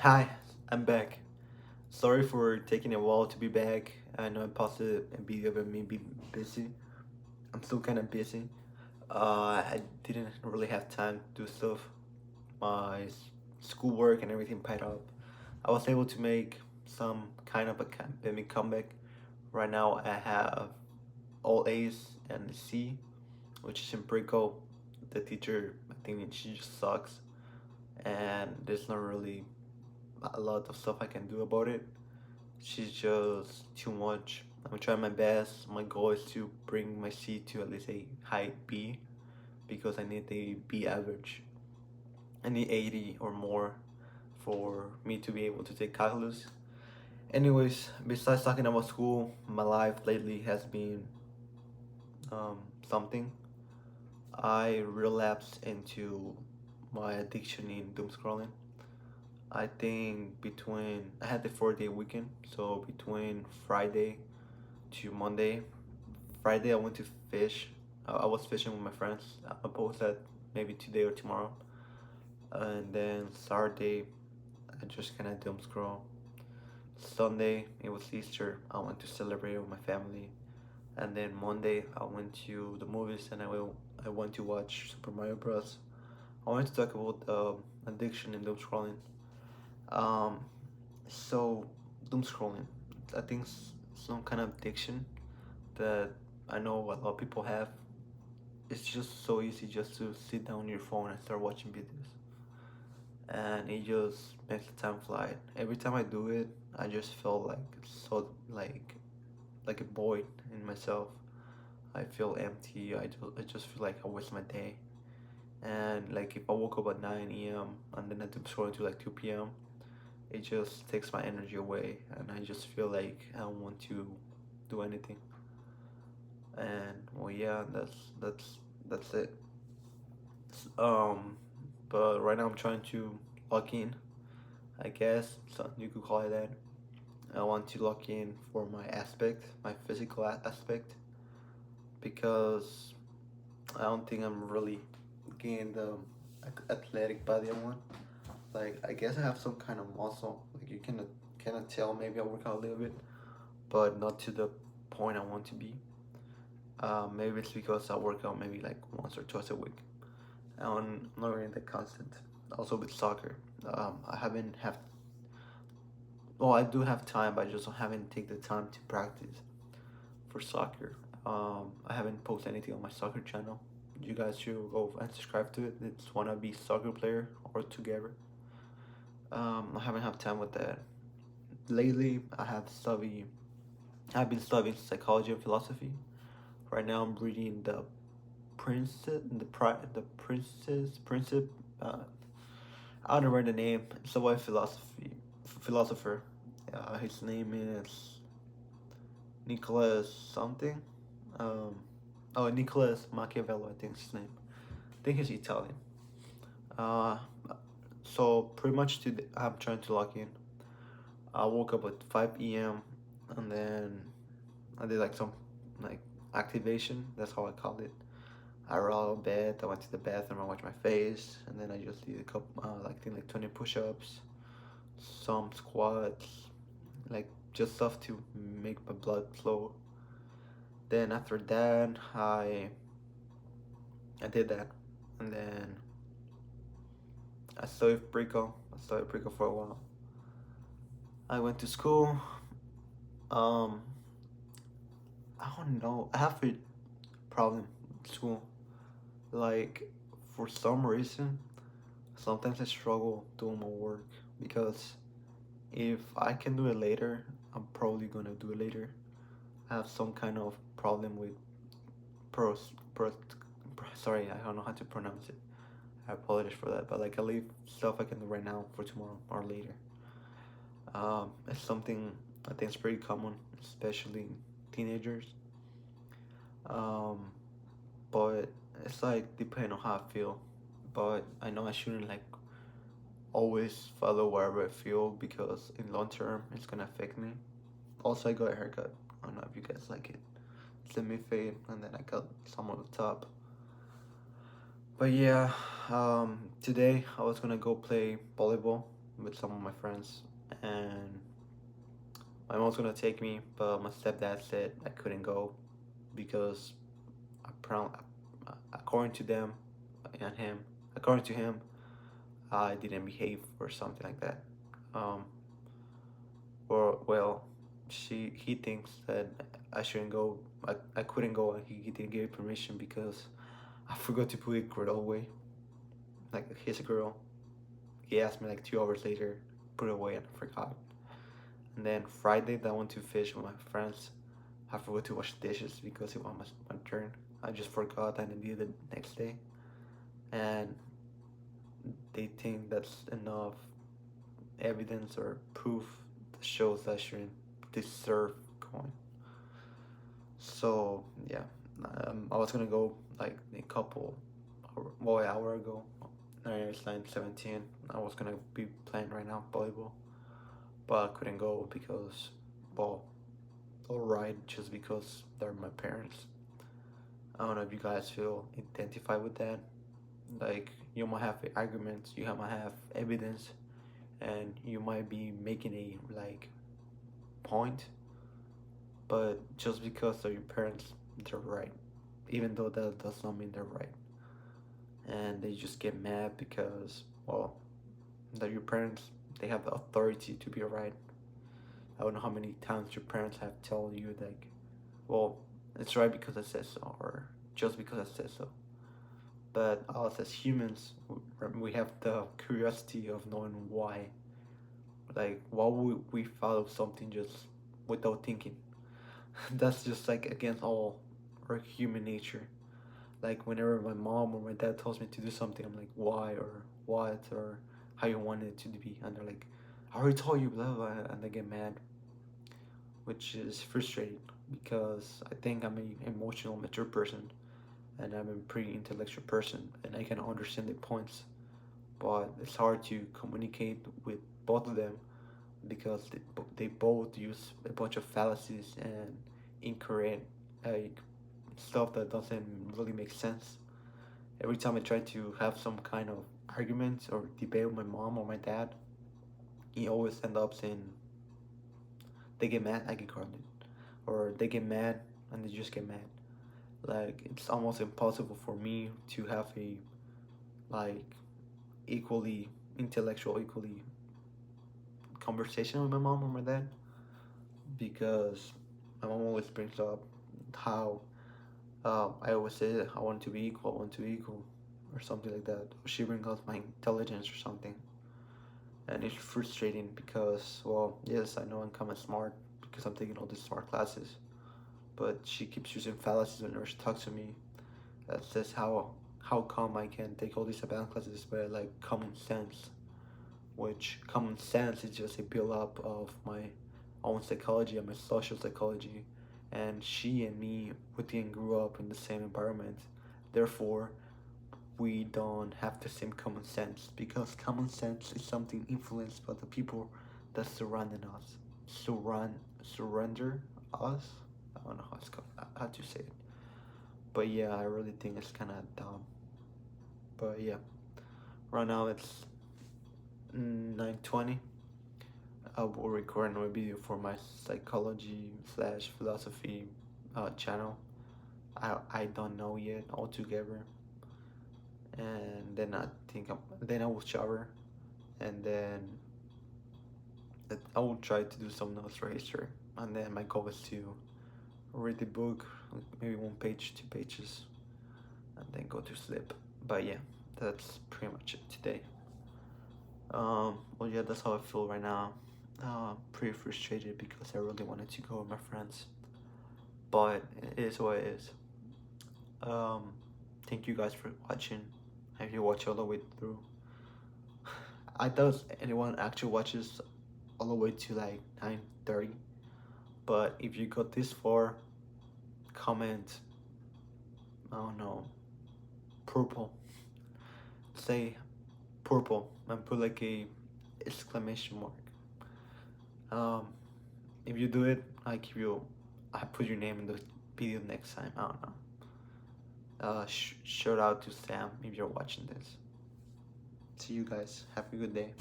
Hi, I'm back. Sorry for taking a while to be back. I know I posted a video but me be busy. I'm still kind of busy. I didn't really have time to do stuff. My schoolwork and everything piled up. I was able to make some kind of a pandemic comeback. Right now I have all A's and C, which is in pre-co. The teacher, I think she just sucks, and there's not really a lot of stuff I can do about it. She's just too much. I'm trying my best. My goal is to bring my C to at least a high B because I need a B average. I need 80 or more for me to be able to take calculus. Anyways, besides talking about school, my life lately has been um, something. I relapsed into my addiction in doom scrolling. I think I had the 4 day weekend, so between Friday to Monday. Friday I went to fish. I was fishing with my friends. I'll post that maybe today or tomorrow. And then Saturday I just kind of doom scroll. Sunday it was Easter. I went to celebrate with my family. And then Monday I went to the movies and I went to watch Super Mario Bros. I wanted to talk about addiction and doom scrolling. Um, so doom scrolling, I think some kind of addiction that I know a lot of people have. It's just so easy just to sit down on your phone and start watching videos, and it just makes the time fly. Every time I do it, I just feel like a void in myself. I feel empty. I just feel like I waste my day. And like if I woke up at 9 a.m. and then I do scroll until like 2 p.m., it just takes my energy away, and I just feel like I don't want to do anything. And well, yeah, that's it. Um, but right now I'm trying to lock in, I guess, so you could call it that. I want to lock in for my aspect, my physical aspect, because I don't think I'm really getting the athletic body I want. Like, I guess I have some kind of muscle. Like, you cannot tell. Maybe I work out a little bit, but not to the point I want to be. Maybe it's because I work out maybe like once or twice a week. I'm not really that constant. Also with soccer, I haven't have. Well, I do have time, but I just haven't take the time to practice for soccer. I haven't posted anything on my soccer channel. You guys should go and subscribe to it. It's wanna be soccer player or together. I haven't had time with that. Lately, I've been studying psychology and philosophy. Right now, I'm reading the princess. Uh, I don't remember the name. It's a white philosopher. His name is Nicholas something. Um, Nicholas Machiavelli, I think is his name. I think he's Italian. Uh, so pretty much today, I'm trying to lock in. I woke up at 5 p.m. and then I did like some like activation. That's how I called it. I rolled out of bed. I went to the bathroom. I washed my face, and then I just did a couple, like I think like 20 push-ups, some squats, like just stuff to make my blood flow. Then after that, I did that, and then I studied Brico for a while. I went to school. Um, I don't know. I have a problem with school. Like, for some reason, sometimes I struggle doing my work because if I can do it later, I'm probably gonna do it later. I have some kind of problem with pros, sorry, I don't know how to pronounce it. I apologize for that, but like I leave stuff I can do right now for tomorrow or later. It's something I think is pretty common, especially teenagers. Um, but it's like depending on how I feel. But I know I shouldn't like always follow wherever I feel because in long term it's gonna affect me. Also, I got a haircut. I don't know if you guys like it. It's a mid fade, and then I got some on the top. But yeah, today I was gonna go play volleyball. with some of my friends, and my mom's gonna take me, but my stepdad said I couldn't go because according to them and him, according to him, I didn't behave or something like that. Um, or well, he thinks that I shouldn't go. I couldn't go, and he didn't give me permission because I forgot to put a girl away, like his girl. He asked me like 2 hours later, put it away, and I forgot. And then Friday, I went to fish with my friends. I forgot to wash dishes because it was my turn. I just forgot and I did it the next day. And they think that's enough evidence or proof that shows that I shouldn't deserve going. So yeah, I was gonna go like a couple, well, an hour ago. It's 9:17. I was gonna be playing right now volleyball, but I couldn't go because, well, alright, just because they're my parents. I don't know if you guys feel identified with that. Like you might have arguments, might have evidence, and you might be making a like point, but just because they're your parents, they're right, even though that does not mean they're right, and they just get mad because, well, they're your parents. They have the authority to be right. I don't know how many times your parents have told you like, well, it's right because I said so, or just because I said so. But us as humans, we have the curiosity of knowing why. Like, why would we follow something just without thinking? That's just like against all our human nature. Like, whenever my mom or my dad tells me to do something, I'm like, why or what or how you want it to be, and they're like, I already told you, blah blah, and they get mad, which is frustrating because I think I'm an emotional, mature person, and I'm a pretty intellectual person, and I can understand the points, but it's hard to communicate with both of them because they both use a bunch of fallacies and incorrect like stuff that doesn't really make sense. Every time I try to have some kind of argument or debate with my mom or my dad, he always ends up saying they get mad, I get grounded, or they get mad and they just get mad. Like it's almost impossible for me to have a like equally intellectual, equally conversation with my mom or my dad because my mom always brings up how I always say I want to be equal, I want to be equal, or something like that. Or she brings up my intelligence or something, and it's frustrating because, well, yes, I know I'm kind of smart because I'm taking all these smart classes, but she keeps using fallacies whenever she talks to me. That says how come I can take all these advanced classes, but like common sense, which common sense is just a build up of my own psychology and my social psychology. And she and me, we didn't grow up in the same environment. Therefore, we don't have the same common sense because common sense is something influenced by the people that surrounding us. Surrender us? I don't know how it's called, how to say it. But yeah, I really think it's kind of dumb. But yeah, right now it's 9:20. I will record another video for my psychology slash philosophy channel. I don't know yet altogether, and then then I will shower, and then I will try to do some notes for history, and then my goal is to read the book, maybe 1 page, 2 pages, and then go to sleep. But yeah, that's pretty much it today. Well, yeah, that's how I feel right now. Pretty frustrated because I really wanted to go with my friends, but it is what it is. Um, thank you guys for watching. If you watch all the way through, I doubt anyone actually watches all the way to like 9:30. But if you got this far, comment. I don't know, purple. Say purple and put like a exclamation mark. Um, if you do it, I put your name in the video next time. I don't know. Shout out to Sam if you're watching this. See you guys. Have a good day.